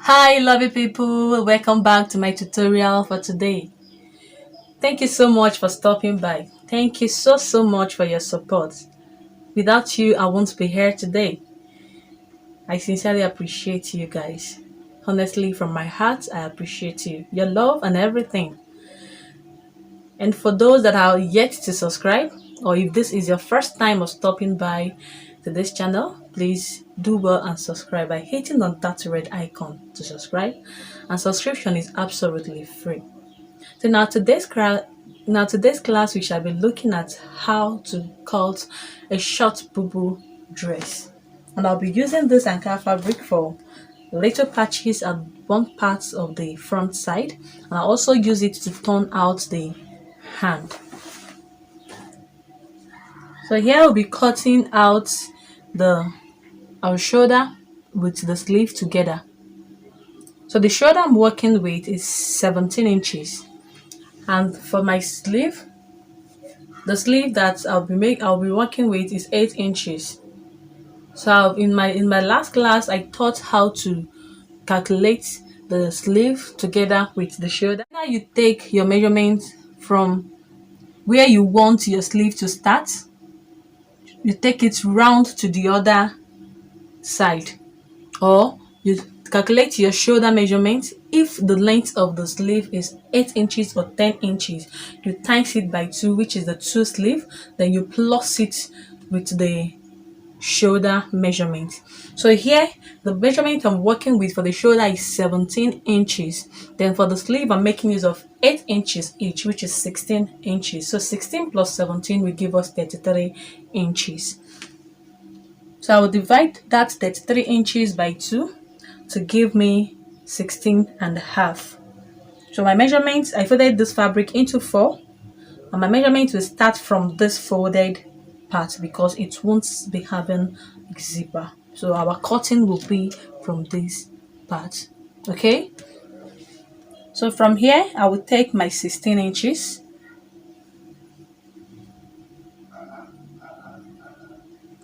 Hi lovely people, welcome back to my tutorial for today. Thank you so much for stopping by. Thank you so much for your support. Without you, I won't be here today. I sincerely appreciate you guys. Honestly, from my heart, I appreciate you, your love and everything. And for those that are yet to subscribe, or if this is your first time of stopping by to this channel, please do well and subscribe by hitting on that red icon to subscribe. And subscription is absolutely free. So now today's class we shall be looking at how to cut a short bubu dress, and I'll be using this Ankara fabric for little patches at one part of the front side, and I also use it to turn out the hand. So here I'll be cutting out the our shoulder with the sleeve together. So the shoulder I'm working with is 17 inches, and for my sleeve, the sleeve that I'll be working with is 8 inches. So in my last class I taught how to calculate the sleeve together with the shoulder. Now you take your measurement from where you want your sleeve to start. You take it round to the other side, or you calculate your shoulder measurement. If the length of the sleeve is 8 inches or 10 inches, you times it by 2, which is the 2 sleeve, then you plus it with the shoulder measurement. So here the measurement I'm working with for the shoulder is 17 inches. Then for the sleeve I'm making use of 8 inches each, which is 16 inches. So 16 plus 17 will give us 33 inches. So I will divide that 33 inches by 2 to give me 16 and a half. So my measurements, I folded this fabric into 4, and my measurement will start from this folded part because it won't be having zipper. So our cutting will be from this part. Okay, so from here I will take my 16 inches.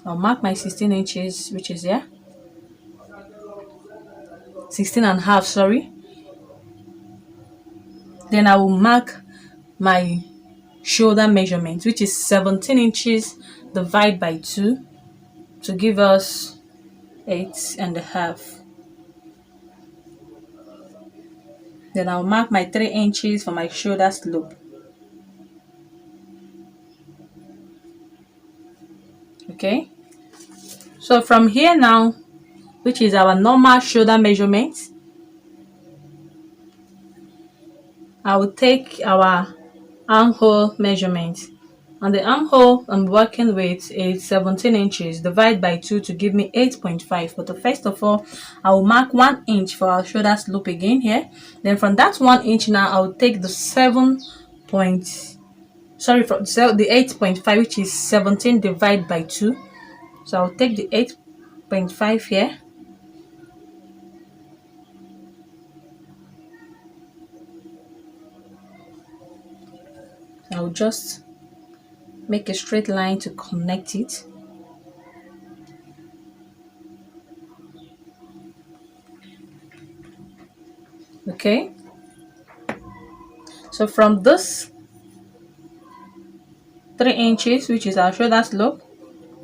I'll mark my 16 inches, which is here 16 and a half, sorry. Then I will mark my shoulder measurement, which is 17 inches divided by 2 to give us 8 and a half. Then I'll mark my 3 inches for my shoulder slope. Okay, so from here now, which is our normal shoulder measurement, I will take our armhole measurement, and the armhole I'm working with is 17 inches divided by 2 to give me 8.5. But first of all, I will mark 1 inch for our shoulder slope again here. Then from that 1 inch now, I will take the the 8.5, which is 17 divided by 2. So I'll take the 8.5 here. I'll just make a straight line to connect it. Okay, so from this 3 inches, which is our shoulder slope,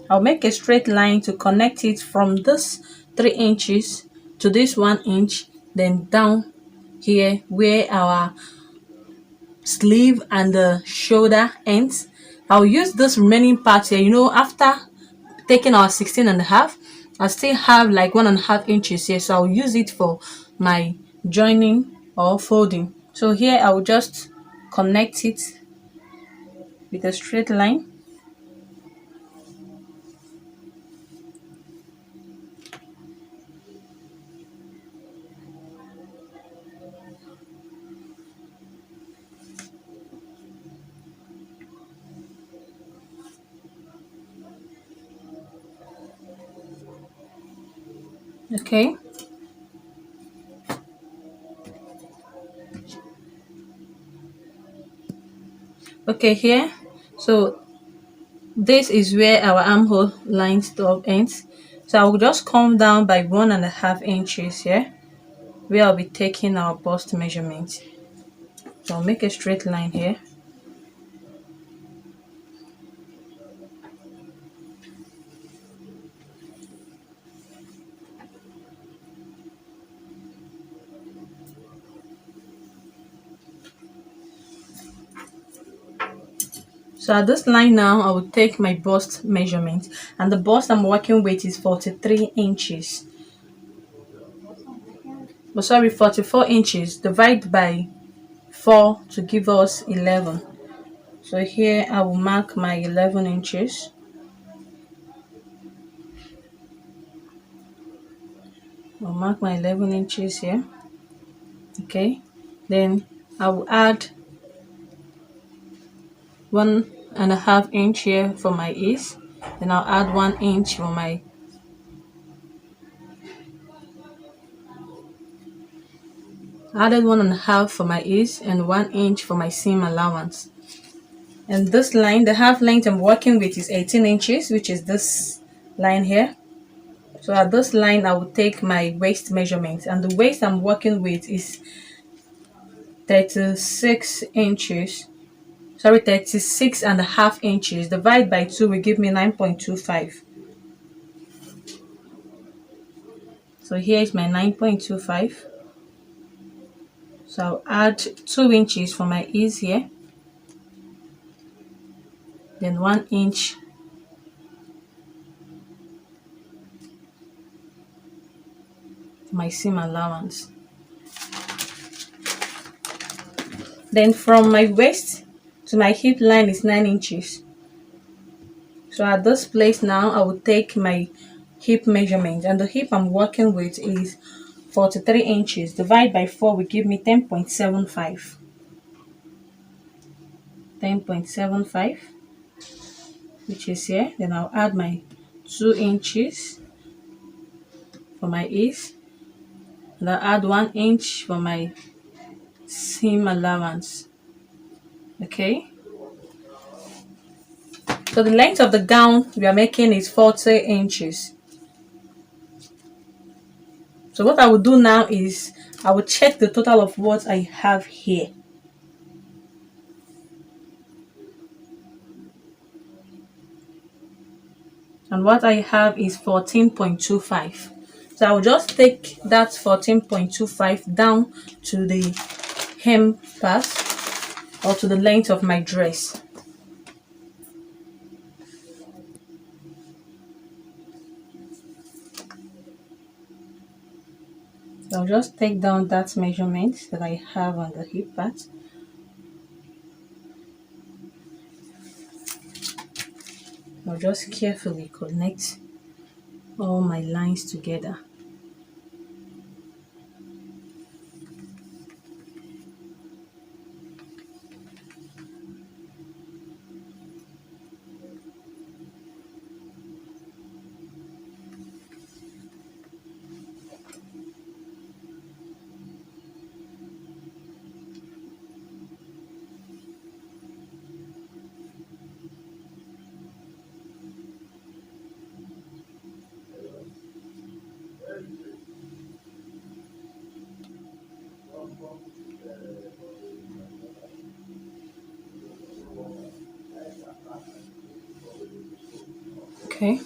I'll make a straight line to connect it from this 3 inches to this 1 inch, then down here where our sleeve and the shoulder ends. I'll use this remaining part here. After taking our 16 and a half, I still have like 1.5 inches here, so I'll use it for my joining or folding. So here I will just connect it with a straight line. Okay, here, so this is where our armhole line stop ends. So I will just come down by 1.5 inches here, where I'll be taking our bust measurement. So I'll make a straight line here. So at this line now, I will take my bust measurement, and the bust I'm working with is 43 inches. But sorry, 44 inches. Divide by 4 to give us 11. So here I will mark my 11 inches. I'll mark my 11 inches here. Okay. Then I will add 1.5 inch here for my ease. Then I'll add 1 inch for my added 1.5 for my ease and 1 inch for my seam allowance. And this line, the half length I'm working with is 18 inches, which is this line here. So at this line, I will take my waist measurement, and the waist I'm working with is 36 inches. Sorry, 36.5 inches. Divide by 2 will give me 9.25. So here is my 9.25. So I'll add 2 inches for my ease here. Then 1 inch for my seam allowance. Then from my waist to my hip line is 9 inches. So at this place now, I will take my hip measurement, and the hip I'm working with is 43 inches. Divide by 4 will give me 10.75. 10.75, which is here. Then I'll add my 2 inches for my ease, and I'll add 1 inch for my seam allowance. Okay. So the length of the gown we are making is 40 inches. So what I will do now is I will check the total of what I have here. And what I have is 14.25. So I will just take that 14.25 down to the hem part, or to the length of my dress. So I'll just take down that measurement that I have on the hip part. I'll just carefully connect all my lines together. Okay.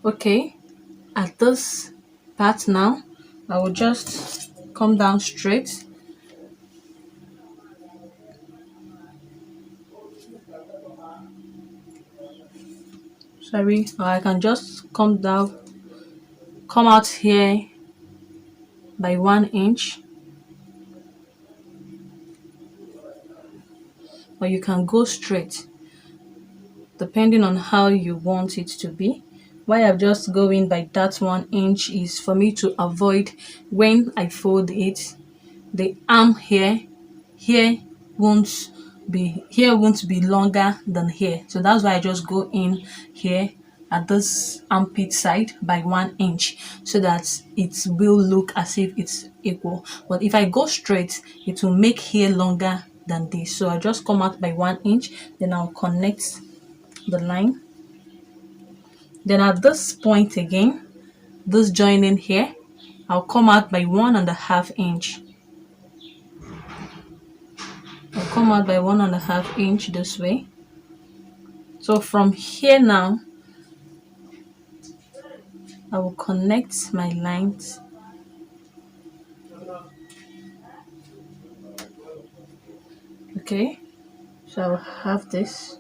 Okay. At this part now, I will just come down straight. Sorry, or I can just come out here by 1 inch, or you can go straight depending on how you want it to be. Why I've just going by that 1 inch is for me to avoid, when I fold it, the arm here won't be longer than here. So that's why I just go in here at this armpit side by 1 inch, so that it will look as if it's equal. But if I go straight, it will make here longer than this. So I just come out by 1 inch, then I'll connect the line. Then at this point again, this joining here, I'll come out by 1.5 inch. I'll come out by 1.5 inch this way. So from here now, I will connect my lines. Okay, so I'll have this.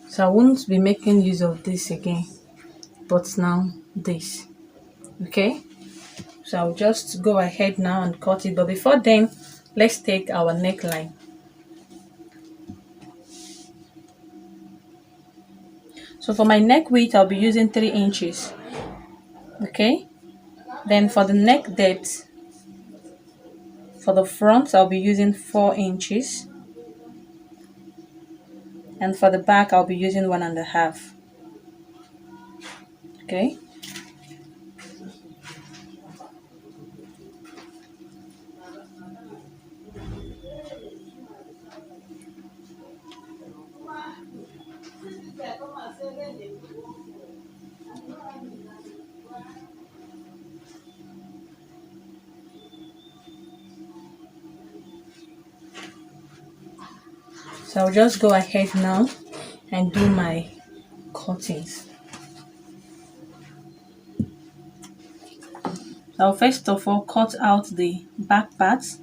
So I won't be making use of this again, but now this. Okay, so I'll just go ahead now and cut it. But before then, let's take our neckline. So for my neck width, I'll be using 3 inches. Okay, then for the neck depth, for the front, I'll be using 4 inches. And for the back, I'll be using 1.5. Okay. So I'll just go ahead now and do my cuttings. I'll first of all cut out the back parts.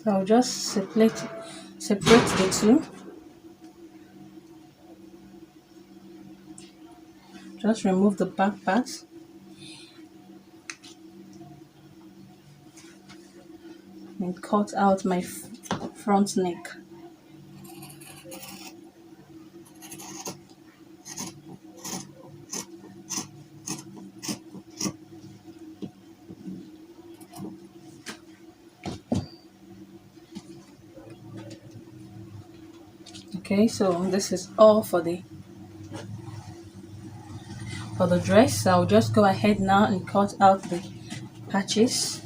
So I'll just separate the two. Just remove the back parts. And cut out my front neck. Okay, so this is all for the dress. I'll just go ahead now and cut out the patches.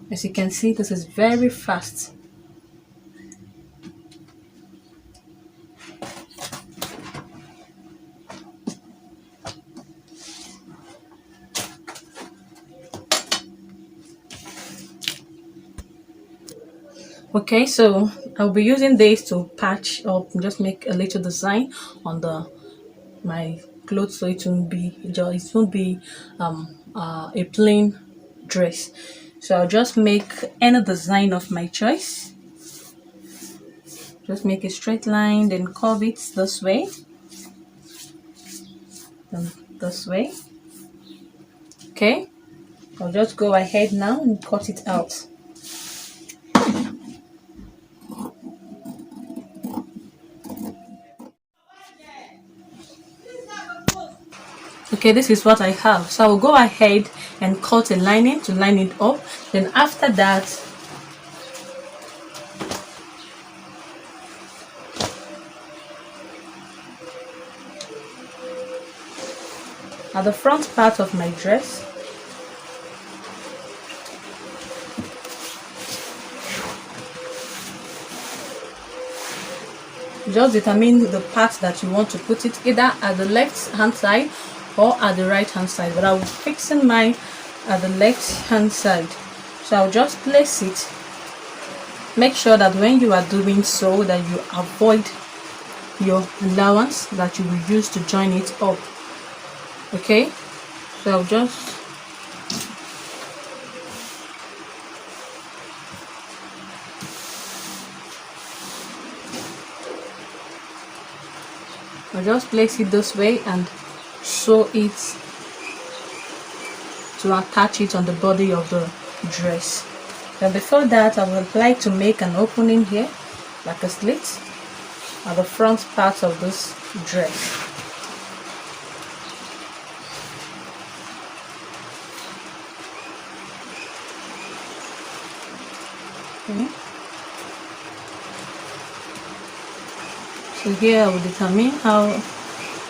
As you can see, this is very fast. Okay, so I'll be using this to patch up, just make a little design on my clothes, so it won't be a plain dress. So I'll just make any design of my choice. Just make a straight line, then curve it this way, then this way. Okay, I'll just go ahead now and cut it out. Okay, this is what I have. So I'll go ahead and cut a lining to line it up. Then after that, at the front part of my dress, just determine the part that you want to put it, either at the left hand side or at the right hand side, but I'll be fixing mine at the left hand side. So I'll just place it. Make sure that when you are doing so that you avoid your allowance that you will use to join it up. Okay, so I'll just place it this way and sew it to attach it on the body of the dress. Then before that, I would like to make an opening here, like a slit, at the front part of this dress. Okay. So here I will determine how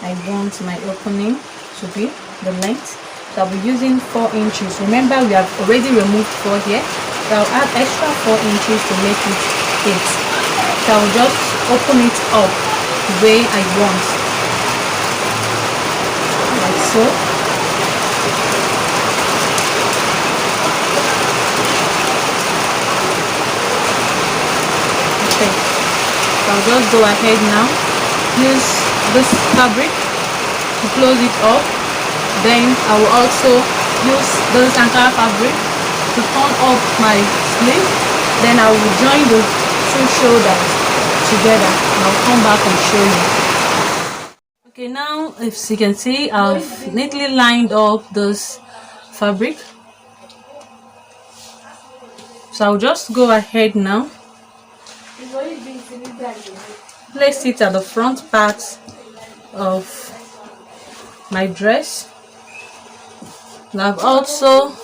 I want my opening to be, the length. So I'll be using 4 inches. Remember, we have already removed 4 here. So I'll add extra 4 inches to make it 8. So I'll just open it up the way I want, like so. Okay, so I'll just go ahead now, use this fabric to close it up. Then I will also use this Ankara fabric to turn up my sleeve. Then I will join the 2 shoulders together and I'll come back and show you. Okay, now as you can see, I've neatly lined up this fabric. So I'll just go ahead now, place it at the front part of my dress. And I've also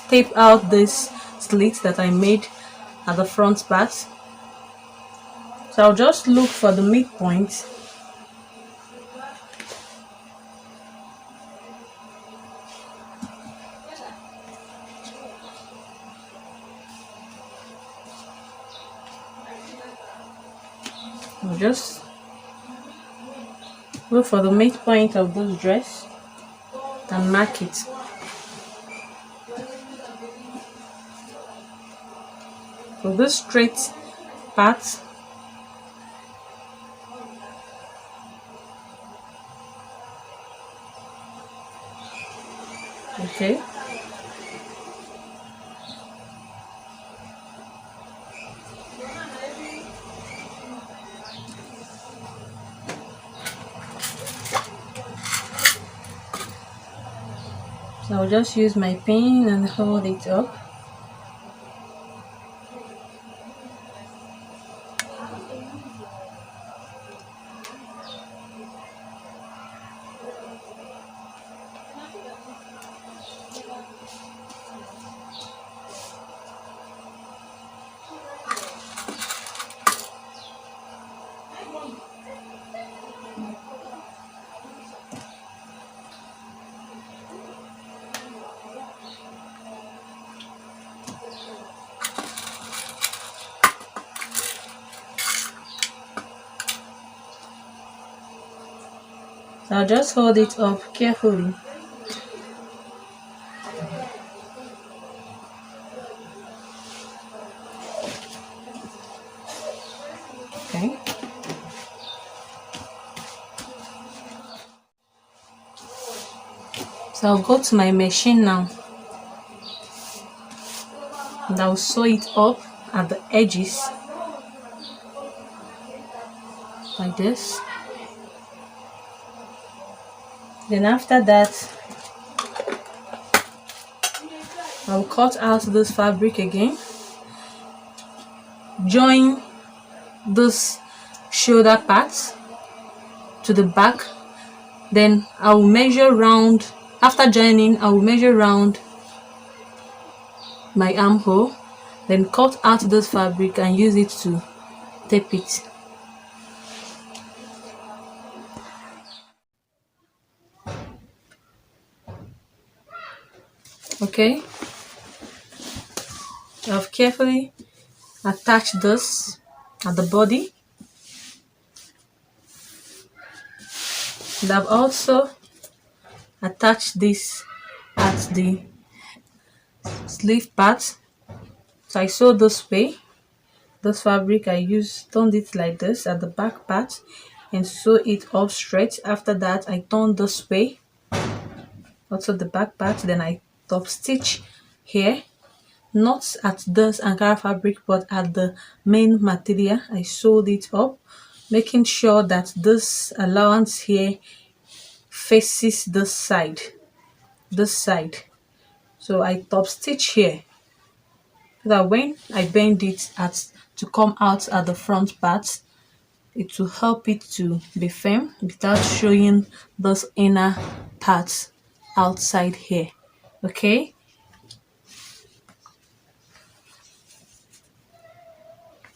taped out this slit that I made at the front part. So I'll just look for the midpoint. I'll just look for the midpoint of this dress and mark it. So this straight part, okay, so I'll just use my pin and hold it up. So I'll just hold it up carefully. Okay. So I'll go to my machine now and I'll sew it up at the edges like this. Then after that, I'll cut out this fabric again, join this shoulder part to the back, then I will measure round. After joining, I will measure round my armhole, then cut out this fabric and use it to tape it. Okay, I've carefully attached this at the body, and I've also attached this at the sleeve part. So I sew this way. This fabric I turned it like this at the back part and sew it up straight. After that, I turn this way, also the back part, then I top stitch here, not at this Ankara fabric but at the main material. I sewed it up, making sure that this allowance here faces this side, so I top stitch here so that when I bend it to come out at the front part, it will help it to be firm without showing those inner parts outside here. Okay,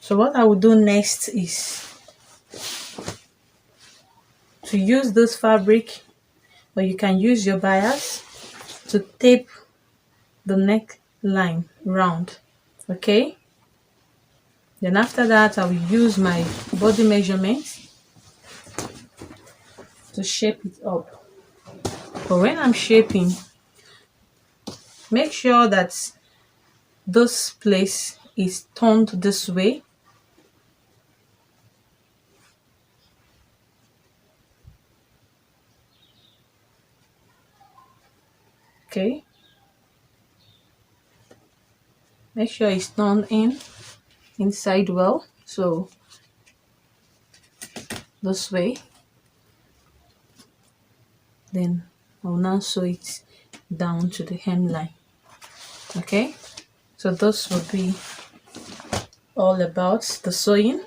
so what I will do next is to use this fabric, or you can use your bias to tape the neckline round. Okay, then after that I will use my body measurement to shape it up. But when I'm shaping, make sure that this place is turned this way. Okay, make sure it's turned inside well, so this way. Then I'll now sew it down to the hemline. Okay, so this will be all about the sewing.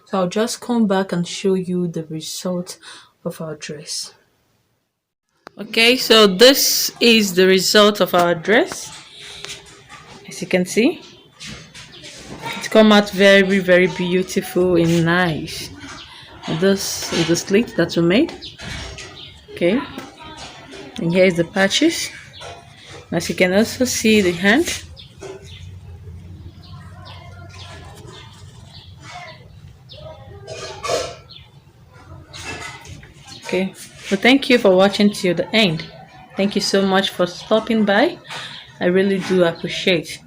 So I'll just come back and show you the result of our dress. Okay, so this is the result of our dress. As you can see, it's come out very, very beautiful and nice. This is the slit that we made. Okay, and here is the patches. As you can also see the hand. Okay, so thank you for watching till the end. Thank you so much for stopping by. I really do appreciate.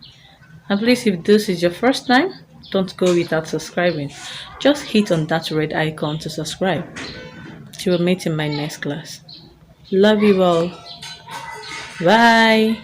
And please, if this is your first time, don't go without subscribing. Just hit on that red icon to subscribe. Till we meet in my next class. Love you all. Bye.